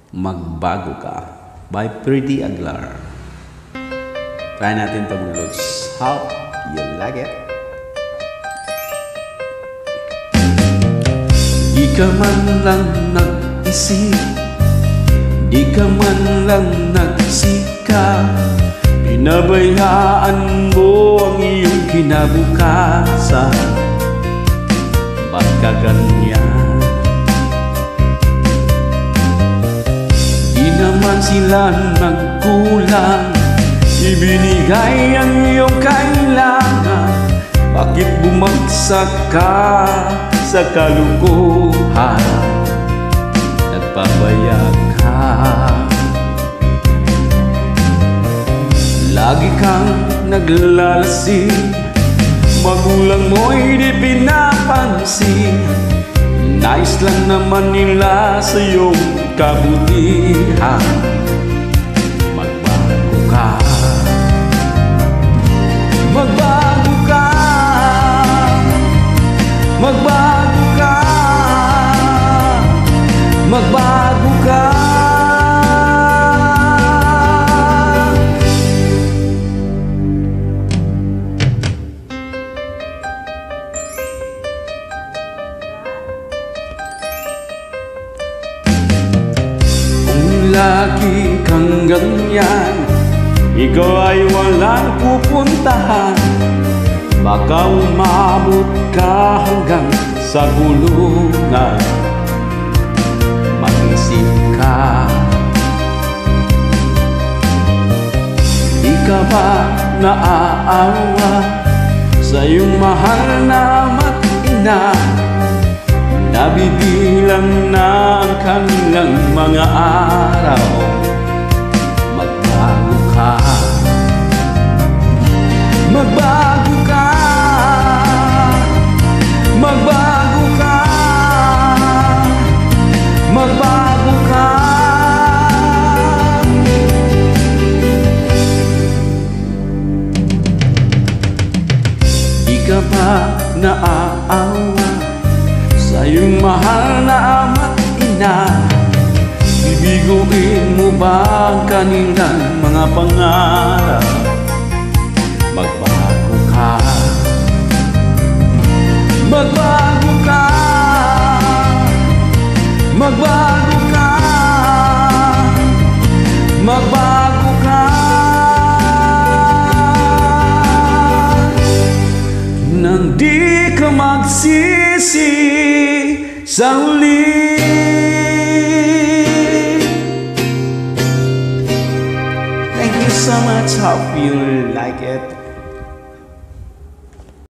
Magbago Ka by Pretty Aguilar. Try natin ito mga lods. How you like it? Di ka man lang nag-isip, di ka man lang nagsika, pinabayaan mo ang iyong kinabukasan. Bakit ganyan? Di naman sila nagkulang, ibinigay ang iyong kailangan. Bakit bumagsak ka sa kalukuhan? Nagpabayag ka, lagi kang naglalasing, magulang mo'y di pinapansin. Nais lang naman nila sa iyong kabutihan. Magbago ka, magbago ka, magbago ka, magbago ka. Lagi kang ganyan, ikaw ay walang pupuntahan. Baka umabot ka hanggang sa kulungan. Mag-isip ka, di ka ba naaawa sa iyong mahal na mag-ina? Nabibilang na ang kanilang mga araw. Magbago ka, magbago ka, magbago ka, magbago ka. Di ka ba naaawa sa iyong mahal na ama't ina? Bibiguin mo ba ang kanilang mga pangarap? Magbago ka, magbago ka, magbago ka, magbago ka. Nang di ka magsisi sa huli. Thank you so much. Hope you like it.